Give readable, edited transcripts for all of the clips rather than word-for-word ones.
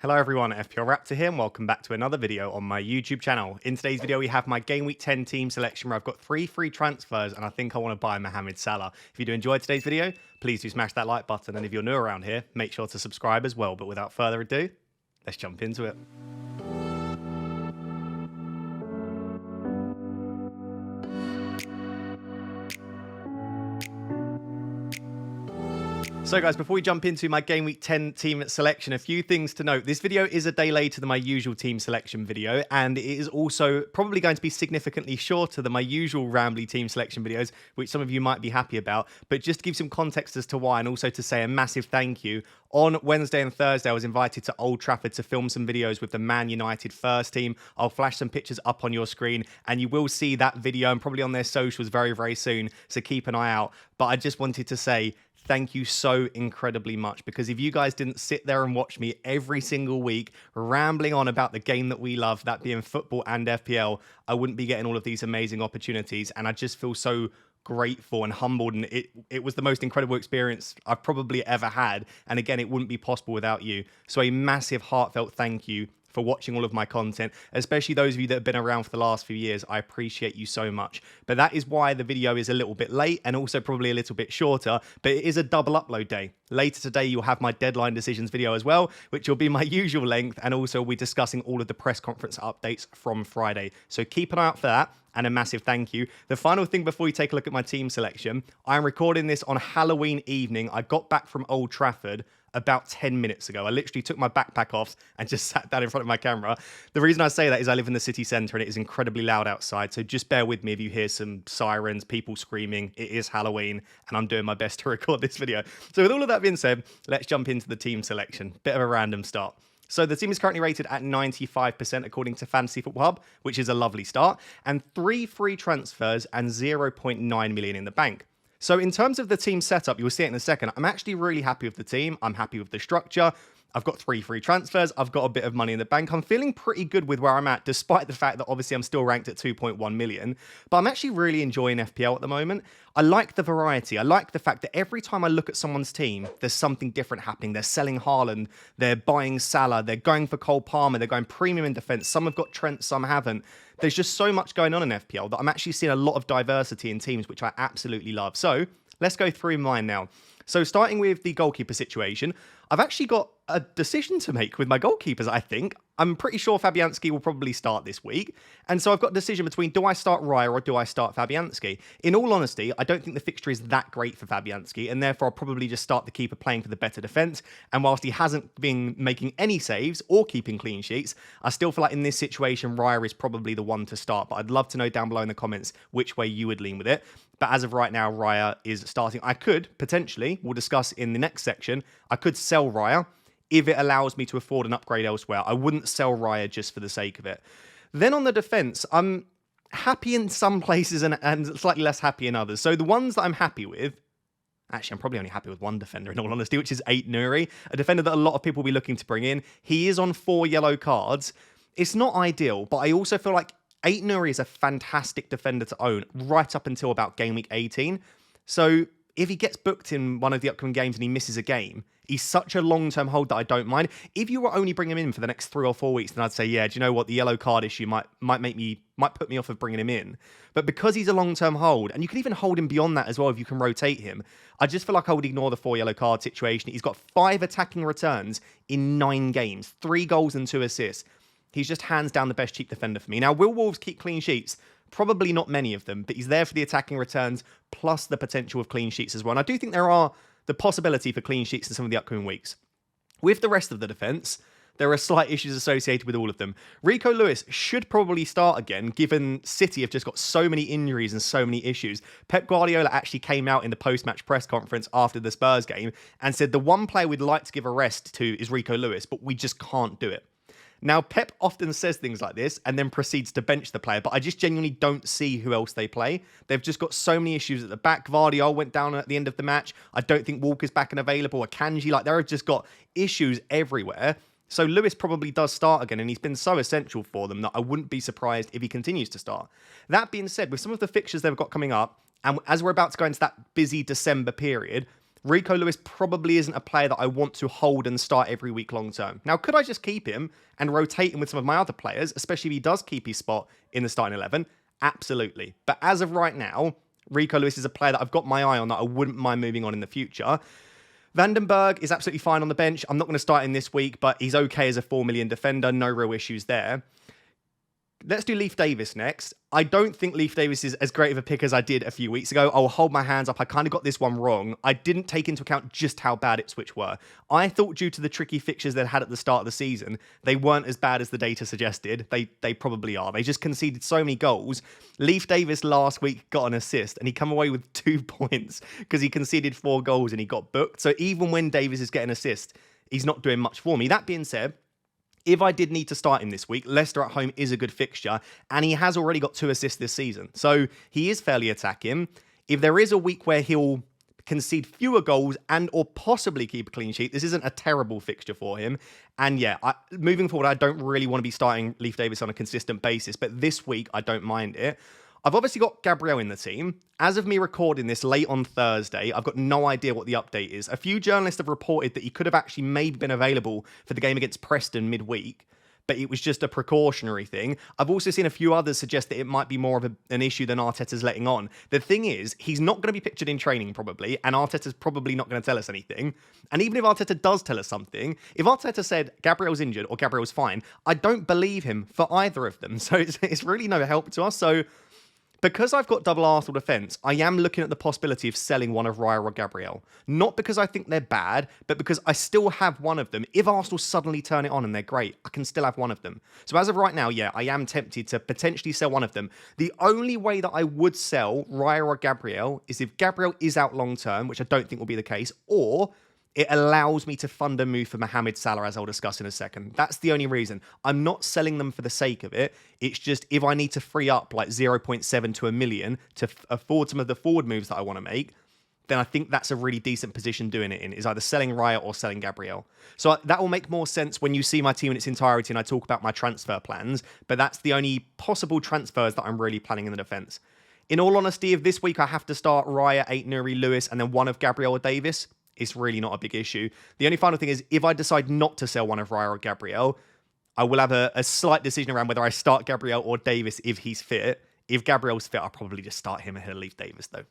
Hello everyone, FPL Raptor here and welcome back to another video on my YouTube channel. In today's video we have my Game Week 10 team selection where I've got 3 free transfers and I think I want to buy Mohamed Salah. If you do enjoy today's video, please do smash that like button, and if you're new around here, make sure to subscribe as well. But without further ado, let's jump into it. So guys, before we jump into my Game Week 10 team selection, a few things to note. This video is a day later than my usual team selection video, and it is also probably going to be significantly shorter than my usual rambly team selection videos, which some of you might be happy about. But just to give some context as to why, and also to say a massive thank you. On Wednesday and Thursday, I was invited to Old Trafford to film some videos with the Man United first team. I'll flash some pictures up on your screen, and you will see that video and probably on their socials very, very soon, so keep an eye out. But I just wanted to say thank you so incredibly much, because if you guys didn't sit there and watch me every single week rambling on about the game that we love, that being football and FPL, I wouldn't be getting all of these amazing opportunities. And I just feel so grateful and humbled, and it was the most incredible experience I've probably ever had. And again, it wouldn't be possible without you. So a massive heartfelt thank you for watching all of my content, especially those of you that have been around for the last few years. I appreciate you so much. But that is why the video is a little bit late and also probably a little bit shorter, but it is a double upload day. Later today, you'll have my deadline decisions video as well, which will be my usual length, and also we'll be discussing all of the press conference updates from Friday. So keep an eye out for that. And a massive thank you. The final thing before we take a look at my team selection, I'm recording this on Halloween evening. I got back from Old Trafford about 10 minutes ago. I literally took my backpack off and just sat down in front of my camera. The reason I say that is I live in the city centre and it is incredibly loud outside. So just bear with me if you hear some sirens, people screaming. It is Halloween and I'm doing my best to record this video. So with all of that being said, let's jump into the team selection. Bit of a random start. So the team is currently rated at 95% according to Fantasy Football Hub, which is a lovely start, and 3 free transfers and 0.9 million in the bank. So in terms of the team setup, you'll see it in a second, I'm actually really happy with the team. I'm happy with the structure. I've got 3 free transfers. I've got a bit of money in the bank. I'm feeling pretty good with where I'm at, despite the fact that obviously I'm still ranked at 2.1 million. But I'm actually really enjoying FPL at the moment. I like the variety. I like the fact that every time I look at someone's team, there's something different happening. They're selling Haaland. They're buying Salah. They're going for Cole Palmer. They're going premium in defense. Some have got Trent, some haven't. There's just so much going on in FPL that I'm actually seeing a lot of diversity in teams, which I absolutely love. So let's go through mine now. So starting with the goalkeeper situation, I've actually got a decision to make with my goalkeepers, I think. I'm pretty sure Fabianski will probably start this week. And so I've got a decision between, do I start Raya or do I start Fabianski? In all honesty, I don't think the fixture is that great for Fabianski, and therefore I'll probably just start the keeper playing for the better defence. And whilst he hasn't been making any saves or keeping clean sheets, I still feel like in this situation, Raya is probably the one to start. But I'd love to know down below in the comments which way you would lean with it. But as of right now, Raya is starting. I could, potentially, we'll discuss in the next section, I could sell Raya if it allows me to afford an upgrade elsewhere. I wouldn't sell Raya just for the sake of it. Then on the defence, I'm happy in some places and slightly less happy in others. So the ones that I'm happy with, actually, I'm probably only happy with one defender in all honesty, which is 8 Nuri, a defender that a lot of people will be looking to bring in. He is on 4 yellow cards. It's not ideal, but I also feel like 8 Nuri is a fantastic defender to own right up until about game week 18. So if he gets booked in one of the upcoming games and he misses a game, he's such a long-term hold that I don't mind. If you were only bringing him in for the next 3 or 4 weeks, then I'd say, yeah, do you know what? The yellow card issue might put me off of bringing him in. But because he's a long-term hold, and you can even hold him beyond that as well if you can rotate him, I just feel like I would ignore the 4 yellow card situation. He's got 5 attacking returns in 9 games, 3 goals and 2 assists. He's just hands down the best cheap defender for me. Now, will Wolves keep clean sheets? Probably not many of them, but he's there for the attacking returns plus the potential of clean sheets as well. And I do think there are the possibility for clean sheets in some of the upcoming weeks. With the rest of the defence, there are slight issues associated with all of them. Rico Lewis should probably start again, given City have just got so many injuries and so many issues. Pep Guardiola actually came out in the post-match press conference after the Spurs game and said the one player we'd like to give a rest to is Rico Lewis, but we just can't do it. Now, Pep often says things like this and then proceeds to bench the player, but I just genuinely don't see who else they play. They've just got so many issues at the back. Vardiol went down at the end of the match. I don't think Walker's back and available. Akanji, like, they've just got issues everywhere. So Lewis probably does start again, and he's been so essential for them that I wouldn't be surprised if he continues to start. That being said, with some of the fixtures they've got coming up, and as we're about to go into that busy December period, Rico Lewis probably isn't a player that I want to hold and start every week long term. Now, could I just keep him and rotate him with some of my other players, especially if he does keep his spot in the starting 11? Absolutely. But as of right now, Rico Lewis is a player that I've got my eye on that I wouldn't mind moving on in the future. Vandenberg is absolutely fine on the bench. I'm not going to start him this week, but he's okay as a 4 million defender. No real issues there. Let's do Leif Davis next. I don't think Leif Davis is as great of a pick as I did a few weeks ago. I'll hold my hands up. I kind of got this one wrong. I didn't take into account just how bad Ipswich were. I thought due to the tricky fixtures they had at the start of the season, they weren't as bad as the data suggested. They probably are. They just conceded so many goals. Leif Davis last week got an assist and he come away with 2 points because he conceded 4 goals and he got booked. So even when Davis is getting assists, he's not doing much for me. That being said, if I did need to start him this week, Leicester at home is a good fixture, and he has already got 2 assists this season. So he is fairly attacking. If there is a week where he'll concede fewer goals and or possibly keep a clean sheet, this isn't a terrible fixture for him. And yeah, moving forward, I don't really want to be starting Leif Davis on a consistent basis, but this week I don't mind it. I've obviously got Gabriel in the team. As of me recording this late on Thursday, I've got no idea what the update is. A few journalists have reported that he could have actually maybe been available for the game against Preston midweek, but it was just a precautionary thing. I've also seen a few others suggest that it might be more of an issue than Arteta's letting on. The thing is, he's not going to be pictured in training probably, and Arteta's probably not going to tell us anything. And even if Arteta does tell us something, if Arteta said Gabriel's injured or Gabriel's fine, I don't believe him for either of them. So it's really no help to us. So because I've got double Arsenal defence, I am looking at the possibility of selling one of Raya or Gabriel. Not because I think they're bad, but because I still have one of them. If Arsenal suddenly turn it on and they're great, I can still have one of them. So as of right now, yeah, I am tempted to potentially sell one of them. The only way that I would sell Raya or Gabriel is if Gabriel is out long term, which I don't think will be the case, or it allows me to fund a move for Mohamed Salah, as I'll discuss in a second. That's the only reason. I'm not selling them for the sake of it. It's just if I need to free up like 0.7 to a million to afford some of the forward moves that I want to make, then I think that's a really decent position doing it in, is either selling Raya or selling Gabriel. So that will make more sense when you see my team in its entirety and I talk about my transfer plans, but that's the only possible transfers that I'm really planning in the defence. In all honesty, if this week I have to start Raya, 8 Nuri, Lewis, and then one of Gabriel or Davis, it's really not a big issue. The only final thing is, if I decide not to sell one of Raya or Gabriel, I will have a slight decision around whether I start Gabriel or Davis if he's fit. If Gabriel's fit, I'll probably just start him ahead of Leif Davis, though.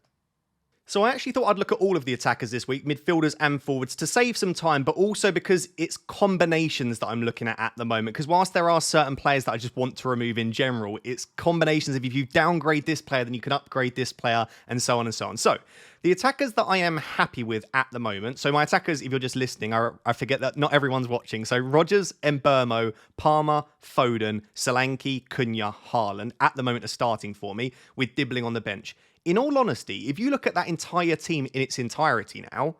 So I actually thought I'd look at all of the attackers this week, midfielders and forwards, to save some time, but also because it's combinations that I'm looking at the moment. Because whilst there are certain players that I just want to remove in general, it's combinations of if you downgrade this player, then you can upgrade this player, and so on and so on. So the attackers that I am happy with at the moment, so my attackers, if you're just listening, I forget that not everyone's watching. So Rodgers, Mbeumo, Palmer, Foden, Solanke, Cunha, Haaland at the moment are starting for me, with Dibbling on the bench. In all honesty, if you look at that entire team in its entirety now,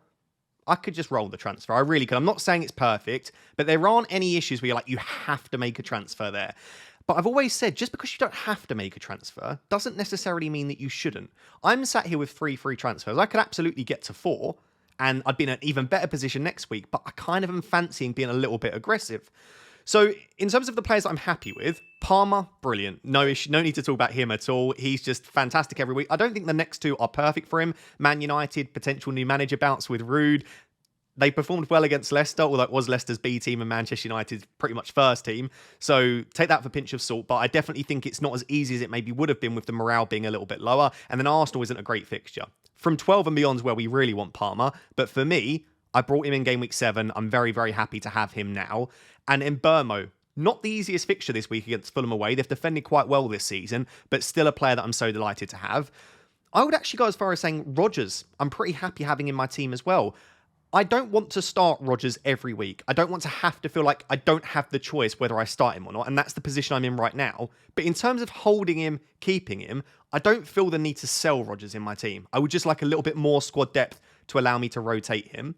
I could just roll the transfer. I really could. I'm not saying it's perfect, but there aren't any issues where you're like, you have to make a transfer there. But I've always said, just because you don't have to make a transfer doesn't necessarily mean that you shouldn't. I'm sat here with 3 free transfers. I could absolutely get to 4, and I'd be in an even better position next week, but I kind of am fancying being a little bit aggressive. So in terms of the players that I'm happy with, Palmer, brilliant. No issue, no need to talk about him at all. He's just fantastic every week. I don't think the next 2 are perfect for him. Man United, potential new manager bounce with Rude. They performed well against Leicester, although it was Leicester's B team and Manchester United's pretty much first team. So take that for a pinch of salt, but I definitely think it's not as easy as it maybe would have been with the morale being a little bit lower. And then Arsenal isn't a great fixture. From 12 and beyond is where we really want Palmer. But for me, I brought him in game week 7. I'm very, very happy to have him now. And Mbeumo, not the easiest fixture this week against Fulham away. They've defended quite well this season, but still a player that I'm so delighted to have. I would actually go as far as saying Rodgers. I'm pretty happy having in my team as well. I don't want to start Rodgers every week. I don't want to have to feel like I don't have the choice whether I start him or not, and that's the position I'm in right now. But in terms of holding him, keeping him, I don't feel the need to sell Rodgers in my team. I would just like a little bit more squad depth to allow me to rotate him.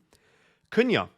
Cunha,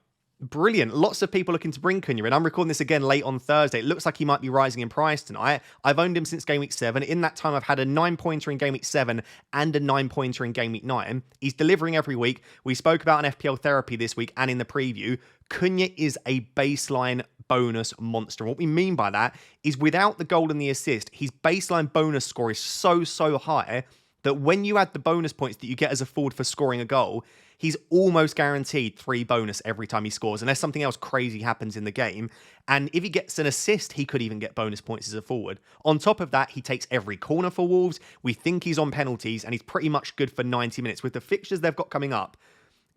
brilliant. Lots of people looking to bring Cunha in. I'm recording this again late on Thursday. It looks like he might be rising in price tonight. I've owned him since game week 7. In that time, I've had a 9-pointer in game week 7 and a 9-pointer in game week 9. He's delivering every week. We spoke about an FPL therapy this week and in the preview. Cunha is a baseline bonus monster. What we mean by that is without the goal and the assist, his baseline bonus score is so high that when you add the bonus points that you get as a forward for scoring a goal, he's almost guaranteed 3 bonus every time he scores, unless something else crazy happens in the game. And if he gets an assist, he could even get bonus points as a forward. On top of that, he takes every corner for Wolves. We think he's on penalties, and he's pretty much good for 90 minutes. With the fixtures they've got coming up,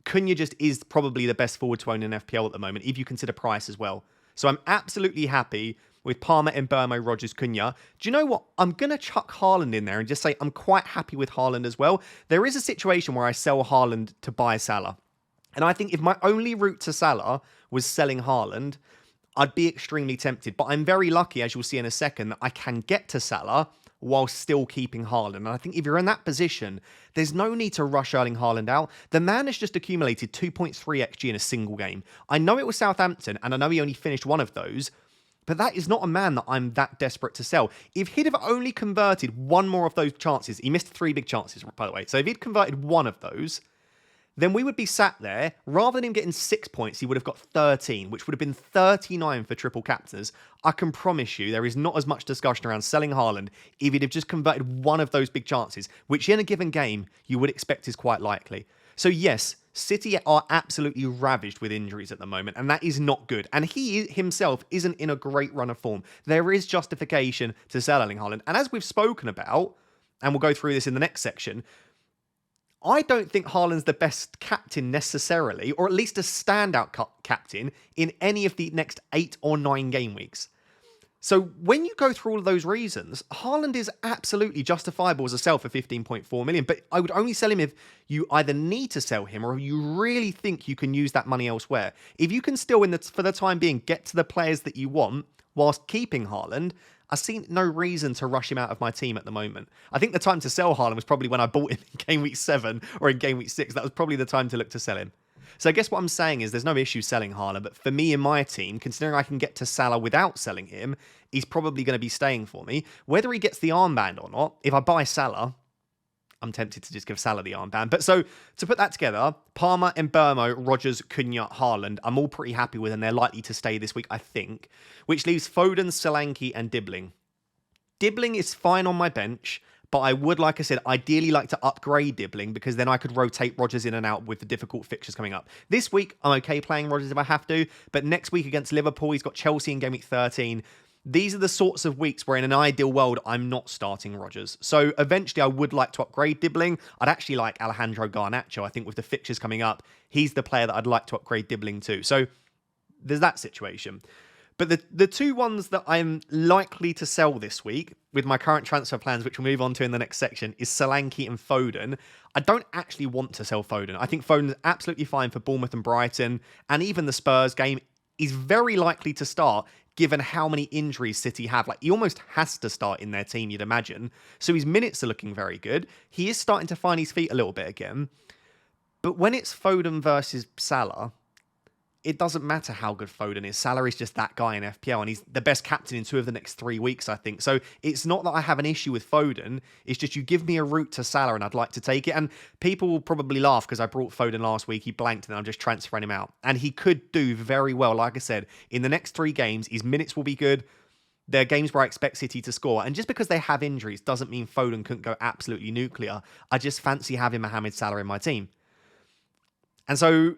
Cunha just is probably the best forward to own in FPL at the moment, if you consider price as well. So I'm absolutely happy with Palmer, Mbeumo, Rodgers, Cunha. Do you know what? I'm going to chuck Haaland in there and just say I'm quite happy with Haaland as well. There is a situation where I sell Haaland to buy Salah. And I think if my only route to Salah was selling Haaland, I'd be extremely tempted. But I'm very lucky, as you'll see in a second, that I can get to Salah while still keeping Haaland. And I think if you're in that position, there's no need to rush Erling Haaland out. The man has just accumulated 2.3 XG in a single game. I know it was Southampton, and I know he only finished one of those, but that is not a man that I'm that desperate to sell. If he'd have only converted one more of those chances, he missed 3 big chances, by the way. So if he'd converted one of those, then we would be sat there. Rather than him getting 6 points, he would have got 13, which would have been 39 for triple captains. I can promise you there is not as much discussion around selling Haaland if he'd have just converted one of those big chances, which in a given game you would expect is quite likely. So yes, City are absolutely ravaged with injuries at the moment, and that is not good. And he himself isn't in a great run of form. There is justification to sell Erling Haaland. And as we've spoken about, and we'll go through this in the next section, I don't think Haaland's the best captain necessarily, or at least a standout captain in any of the next 8 or 9 game weeks. So when you go through all of those reasons, Haaland is absolutely justifiable as a sell for 15.4 million, but I would only sell him if you either need to sell him or you really think you can use that money elsewhere. If you can still, for the time being, get to the players that you want whilst keeping Haaland, I see no reason to rush him out of my team at the moment. I think the time to sell Haaland was probably when I bought him in game week 7 or in game week 6. That was probably the time to look to sell him. So I guess what I'm saying is there's no issue selling Haaland, but for me in my team, considering I can get to Salah without selling him, he's probably going to be staying for me. Whether he gets the armband or not, if I buy Salah, I'm tempted to just give Salah the armband. But so to put that together, Palmer, Mbeumo, Rodgers, Cunha, Haaland, I'm all pretty happy with, and they're likely to stay this week, I think, which leaves Foden, Solanke, and Dibbling. Dibbling is fine on my bench, but I would, like I said, ideally like to upgrade Dibbling because then I could rotate Rodgers in and out with the difficult fixtures coming up. This week, I'm okay playing Rodgers if I have to, but next week against Liverpool, he's got Chelsea in game week 13. These are the sorts of weeks where in an ideal world, I'm not starting Rodgers. So eventually, I would like to upgrade Dibbling. I'd actually like Alejandro Garnacho. I think with the fixtures coming up, he's the player that I'd like to upgrade Dibbling to. So there's that situation. But the two ones that I'm likely to sell this week with my current transfer plans, which we'll move on to in the next section, is Solanke and Foden. I don't actually want to sell Foden. I think Foden's absolutely fine for Bournemouth and Brighton, and even the Spurs game is very likely to start given how many injuries City have. Like, he almost has to start in their team, you'd imagine. So his minutes are looking very good. He is starting to find his feet a little bit again. But when it's Foden versus Salah, it doesn't matter how good Foden is. Salah is just that guy in FPL, and he's the best captain in 2 of the next 3 weeks, I think. So it's not that I have an issue with Foden. It's just you give me a route to Salah, and I'd like to take it. And people will probably laugh because I brought Foden last week. He blanked, and I'm just transferring him out. And he could do very well. Like I said, in the next 3 games, his minutes will be good. They're games where I expect City to score. And just because they have injuries doesn't mean Foden couldn't go absolutely nuclear. I just fancy having Mohamed Salah in my team. And so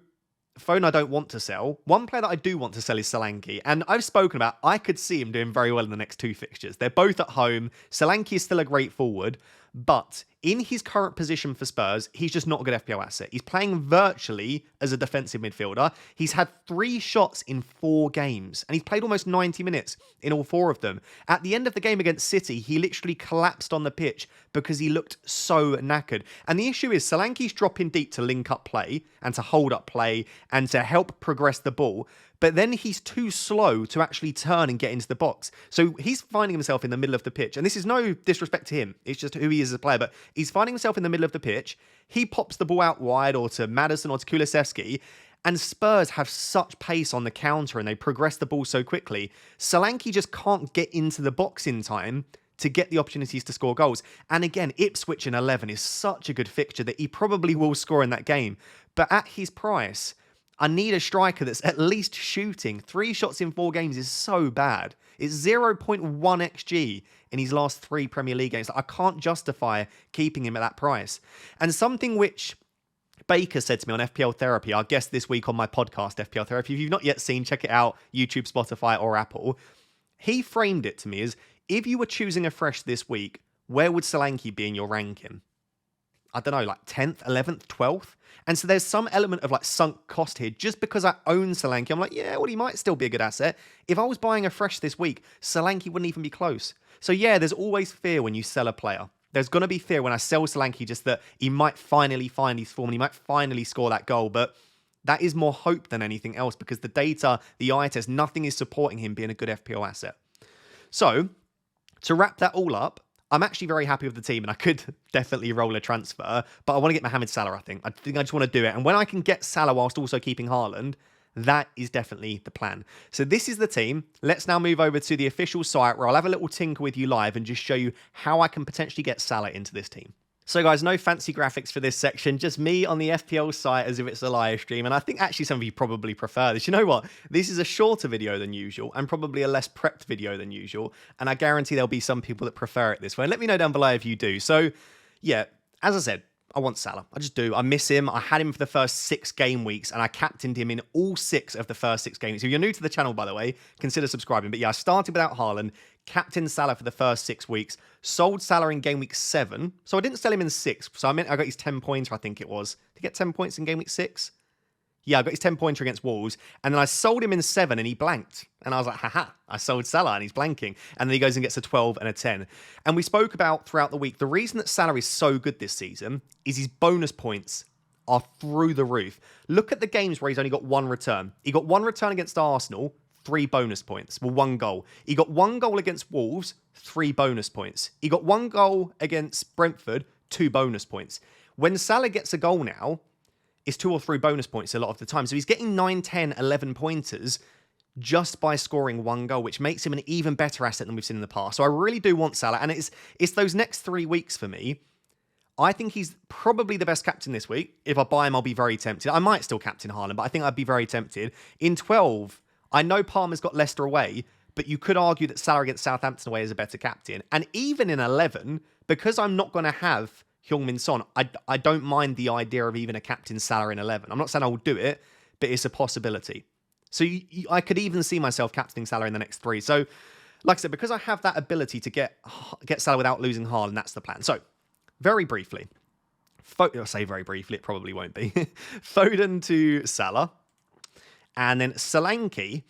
Foden I don't want to sell. One player that I do want to sell is Solanke. And I've spoken about, I could see him doing very well in the next 2 fixtures. They're both at home. Solanke is still a great forward. But in his current position for Spurs, he's just not a good FPL asset. He's playing virtually as a defensive midfielder. He's had 3 shots in 4 games, and he's played almost 90 minutes in all 4 of them. At the end of the game against City, he literally collapsed on the pitch because he looked so knackered. And the issue is Solanke's dropping deep to link up play and to hold up play and to help progress the ball. But then he's too slow to actually turn and get into the box. So he's finding himself in the middle of the pitch. And this is no disrespect to him. It's just who he is as a player. But he's finding himself in the middle of the pitch. He pops the ball out wide or to Maddison or to Kulusevski. And Spurs have such pace on the counter and they progress the ball so quickly. Solanke just can't get into the box in time to get the opportunities to score goals. And again, Ipswich in 11 is such a good fixture that he probably will score in that game. But at his price, I need a striker that's at least shooting. 3 shots in 4 games is so bad. It's 0.1 XG in his last 3 Premier League games. I can't justify keeping him at that price. And something which Baker said to me on FPL Therapy, our guest this week on my podcast, FPL Therapy. If you've not yet seen, check it out, YouTube, Spotify, or Apple. He framed it to me as, if you were choosing a fresh this week, where would Solanke be in your ranking? I don't know, like 10th, 11th, 12th? And so there's some element of like sunk cost here. Just because I own Solanke, I'm like, yeah, well, he might still be a good asset. If I was buying a fresh this week, Solanke wouldn't even be close. So yeah, there's always fear when you sell a player. There's going to be fear when I sell Solanke, just that he might finally find his form and he might finally score that goal. But that is more hope than anything else, because the data, the eye test, nothing is supporting him being a good FPL asset. So to wrap that all up, I'm actually very happy with the team, and I could definitely roll a transfer, but I want to get Mohamed Salah, I think. I just want to do it. And when I can get Salah whilst also keeping Haaland, that is definitely the plan. So this is the team. Let's now move over to the official site, where I'll have a little tinker with you live and just show you how I can potentially get Salah into this team. So guys, no fancy graphics for this section, just me on the FPL site as if it's a live stream. And I think actually some of you probably prefer this. You know what? This is a shorter video than usual and probably a less prepped video than usual. And I guarantee there'll be some people that prefer it this way. And let me know down below if you do. So yeah, as I said, I want Salah. I just do. I miss him. I had him for the first 6 game weeks, and I captained him in all 6 of the first 6 game weeks. If you're new to the channel, by the way, consider subscribing. But yeah, I started without Haaland, captained Salah for the first 6 weeks, sold Salah in game week 7. So I didn't sell him in 6. So I got his 10-pointer, I think it was. Did he get 10 points in game week 6? Yeah, I got his 10-pointer against Wolves, and then I sold him in 7, and he blanked. And I was like, haha, I sold Salah, and he's blanking. And then he goes and gets a 12 and a 10. And we spoke about throughout the week, the reason that Salah is so good this season is his bonus points are through the roof. Look at the games where he's only got 1 return. He got 1 return against Arsenal, 3 bonus points. Well, 1 goal. He got 1 goal against Wolves, 3 bonus points. He got 1 goal against Brentford, 2 bonus points. When Salah gets a goal now, it's 2 or 3 bonus points a lot of the time. So he's getting 9, 10, 11 pointers just by scoring 1 goal, which makes him an even better asset than we've seen in the past. So I really do want Salah. And it's those next 3 weeks for me. I think he's probably the best captain this week. If I buy him, I'll be very tempted. I might still captain Haaland, but I think I'd be very tempted. In 12, I know Palmer's got Leicester away, but you could argue that Salah against Southampton away is a better captain. And even in 11, because I'm not going to have Heung-min Son, I don't mind the idea of even a captain Salah in 11. I'm not saying I will do it, but it's a possibility. So I could even see myself captaining Salah in the next 3. So, like I said, because I have that ability to get Salah without losing Haaland, that's the plan. So, very briefly, I'll say very briefly, it probably won't be. Foden to Salah, and then Solanke.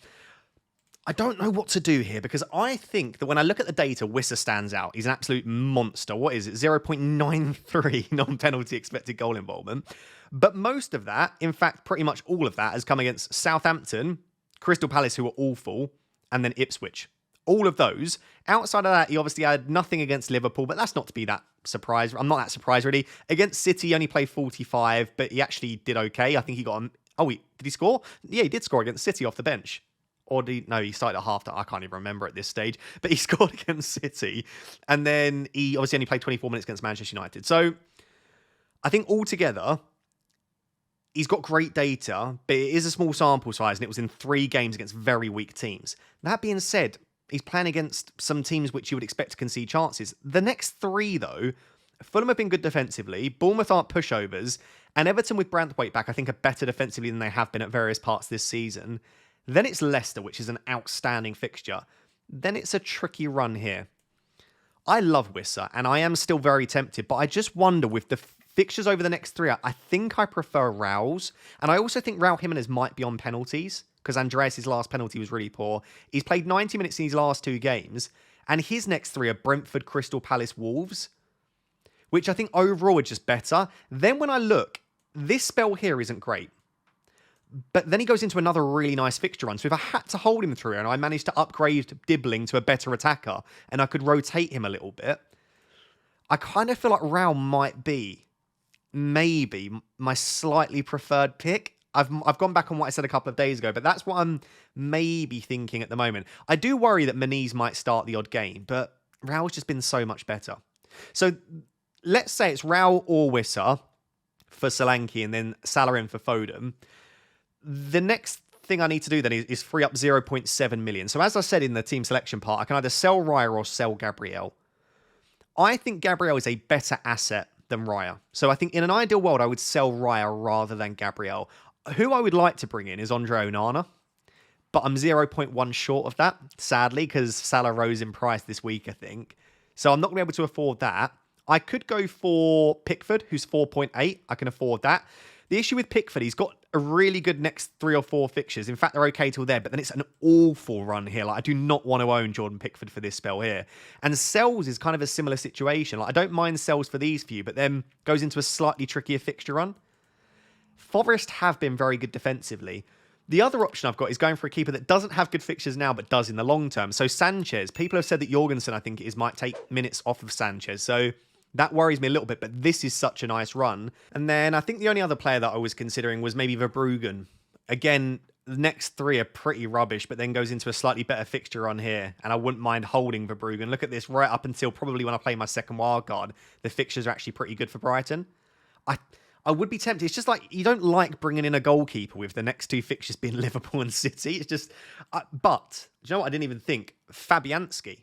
I don't know what to do here, because I think that when I look at the data, Wissa stands out. He's an absolute monster. What is it? 0.93 non-penalty expected goal involvement. But most of that, in fact, pretty much all of that, has come against Southampton, Crystal Palace, who were awful, and then Ipswich. All of those. Outside of that, he obviously had nothing against Liverpool, but that's not to be that surprised. I'm not that surprised, really. Against City, he only played 45, but he actually did okay. I think he got... Oh, wait, did he score? Yeah, he did score against City off the bench. Or no, he started at half-time. I can't even remember at this stage. But he scored against City. And then he obviously only played 24 minutes against Manchester United. So I think altogether, he's got great data, but it is a small sample size, and it was in 3 games against very weak teams. That being said, he's playing against some teams which you would expect to concede chances. The next 3, though, Fulham have been good defensively, Bournemouth aren't pushovers, and Everton with Branthwaite back, I think, are better defensively than they have been at various parts this season. Then it's Leicester, which is an outstanding fixture. Then it's a tricky run here. I love Wissa, and I am still very tempted, but I just wonder with the fixtures over the next 3, I think I prefer Raul's. And I also think Raul Jimenez might be on penalties, because Andreas' last penalty was really poor. He's played 90 minutes in his last 2 games, and his next 3 are Brentford, Crystal Palace, Wolves, which I think overall are just better. Then when I look, this spell here isn't great. But then he goes into another really nice fixture run. So if I had to hold him through and I managed to upgrade Dibbling to a better attacker and I could rotate him a little bit, I kind of feel like Raul might be maybe my slightly preferred pick. I've gone back on what I said a couple of days ago, but that's what I'm maybe thinking at the moment. I do worry that Maniz might start the odd game, but Raul's just been so much better. So let's say it's Raul or Wissa for Solanke and then Salah in for Foden. The next thing I need to do then is free up 0.7 million. So as I said in the team selection part, I can either sell Raya or sell Gabriel. I think Gabriel is a better asset than Raya. So I think in an ideal world, I would sell Raya rather than Gabriel. Who I would like to bring in is Andre Onana, but I'm 0.1 short of that, sadly, because Salah rose in price this week, I think. So I'm not going to be able to afford that. I could go for Pickford, who's 4.8. I can afford that. The issue with Pickford, he's got a really good next 3 or 4 fixtures. In fact, they're okay till there, but then it's an awful run here. Like, I do not want to own Jordan Pickford for this spell here. And Sells is kind of a similar situation. Like, I don't mind Sells for these few, but then goes into a slightly trickier fixture run. Forest have been very good defensively. The other option I've got is going for a keeper that doesn't have good fixtures now, but does in the long term. So Sanchez, people have said that Jorgensen, I think it is, might take minutes off of Sanchez. So that worries me a little bit, but this is such a nice run. And then I think the only other player that I was considering was maybe Verbruggen. Again, the next 3 are pretty rubbish, but then goes into a slightly better fixture run here. And I wouldn't mind holding Verbruggen. Look at this, right up until probably when I play my second wildcard, the fixtures are actually pretty good for Brighton. I would be tempted. It's just like, you don't like bringing in a goalkeeper with the next 2 fixtures being Liverpool and City. It's just, but, do you know what? I didn't even think. Fabianski.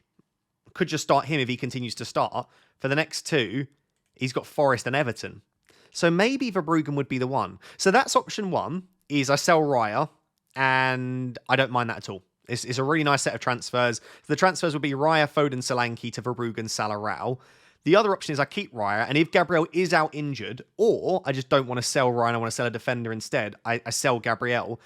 Could just start him if he continues to start. For the next 2, he's got Forest and Everton. So maybe Verbruggen would be the one. So that's option 1, is I sell Raya, and I don't mind that at all. It's a really nice set of transfers. The transfers would be Raya, Foden, Solanke to Verbruggen, Salah, Rao. The other option is I keep Raya, and if Gabriel is out injured, or I just don't want to sell Raya and I want to sell a defender instead, I sell Gabriel.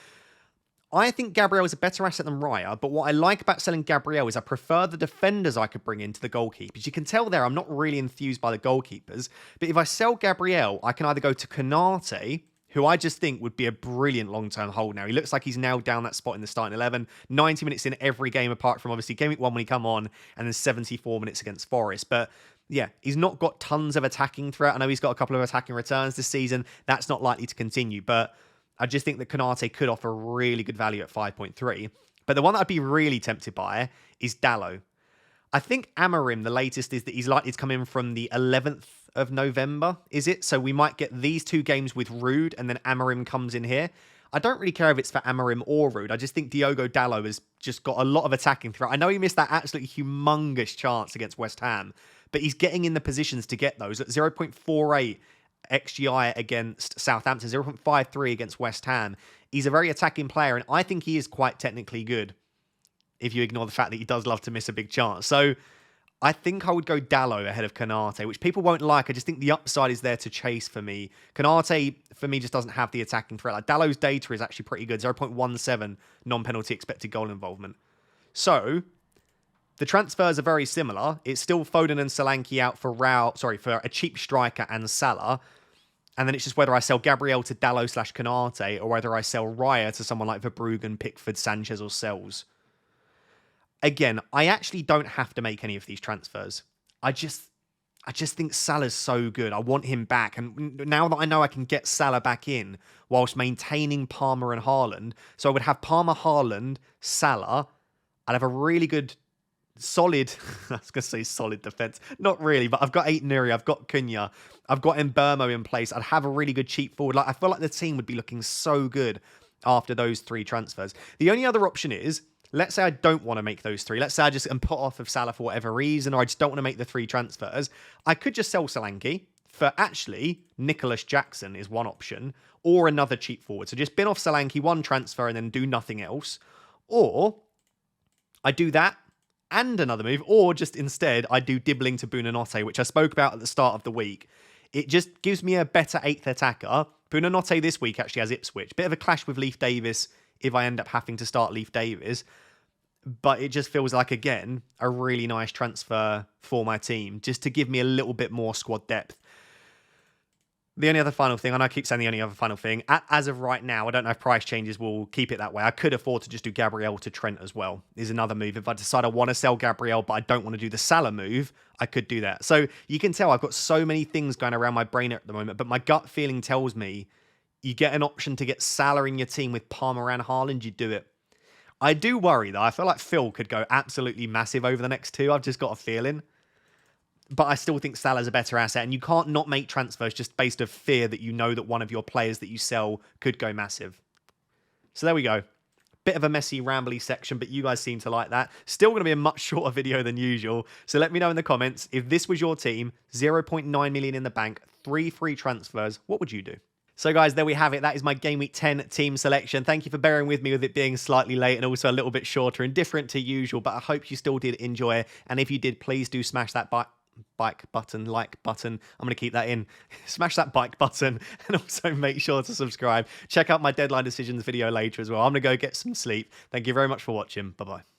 I think Gabriel is a better asset than Raya, but what I like about selling Gabriel is I prefer the defenders I could bring into the goalkeepers. You can tell there I'm not really enthused by the goalkeepers, but if I sell Gabriel, I can either go to Konate, who I just think would be a brilliant long-term hold now. He looks like he's nailed down that spot in the starting 11. 90 minutes in every game, apart from obviously Game Week 1 when he come on, and then 74 minutes against Forest. But yeah, he's not got tons of attacking threat. I know he's got a couple of attacking returns this season. That's not likely to continue, but I just think that Konate could offer really good value at 5.3. But the one that I'd be really tempted by is Dalot. I think Amorim, the latest is that he's likely to come in from the 11th of November, is it? So we might get these 2 games with Rude, and then Amorim comes in here. I don't really care if it's for Amorim or Rude. I just think Diogo Dalot has just got a lot of attacking threat. I know he missed that absolutely humongous chance against West Ham, but he's getting in the positions to get those. At 0.48 XGI against Southampton, 0.53 against West Ham. He's a very attacking player, and I think he is quite technically good, if you ignore the fact that he does love to miss a big chance. So I think I would go Dalot ahead of Konate, which people won't like. I just think the upside is there to chase for me. Konate, for me, just doesn't have the attacking threat. Like, Dalot's data is actually pretty good. 0.17 non-penalty expected goal involvement. So the transfers are very similar. It's still Foden and Solanke out for for a cheap striker and Salah. And then it's just whether I sell Gabriel to Dalot/Konate, or whether I sell Raya to someone like Verbruggen, Pickford, Sanchez, or Sells. Again, I actually don't have to make any of these transfers. I just think Salah's so good. I want him back. And now that I know I can get Salah back in whilst maintaining Palmer and Haaland, so I would have Palmer, Haaland, Salah. I'd have a really good, solid, I was going to say solid defense. Not really, but I've got Aït-Nouri, I've got Cunha, I've got Mbeumo in place. I'd have a really good cheap forward. Like, I feel like the team would be looking so good after those 3 transfers. The only other option is, let's say I don't want to make those 3. Let's say I just am put off of Salah for whatever reason, or I just don't want to make the 3 transfers. I could just sell Solanke for actually Nicholas Jackson is one option, or another cheap forward. So just bin off Solanke, 1 transfer, and then do nothing else. Or I do that and another move, or just instead I do Dibbling to Buonanotte, which I spoke about at the start of the week. It just gives me a better 8th attacker. Buonanotte this week actually has Ipswich. Bit of a clash with Leif Davis if I end up having to start Leif Davis. But it just feels like, again, a really nice transfer for my team, just to give me a little bit more squad depth. The only other final thing, and I keep saying the only other final thing, as of right now, I don't know if price changes will keep it that way. I could afford to just do Gabriel to Trent as well, is another move. If I decide I want to sell Gabriel, but I don't want to do the Salah move, I could do that. So you can tell I've got so many things going around my brain at the moment, but my gut feeling tells me you get an option to get Salah in your team with Palmer and Haaland, you do it. I do worry, though. I feel like Phil could go absolutely massive over the next 2. I've just got a feeling. But I still think Salah's a better asset, and you can't not make transfers just based of fear that you know that one of your players that you sell could go massive. So there we go. Bit of a messy, rambly section, but you guys seem to like that. Still going to be a much shorter video than usual. So let me know in the comments, if this was your team, 0.9 million in the bank, 3 free transfers, what would you do? So guys, there we have it. That is my Game Week 10 team selection. Thank you for bearing with me with it being slightly late and also a little bit shorter and different to usual, but I hope you still did enjoy it. And if you did, please do smash that like button. I'm going to keep that in. Smash that like button and also make sure to subscribe. Check out my deadline decisions video later as well. I'm going to go get some sleep. Thank you very much for watching. Bye-bye.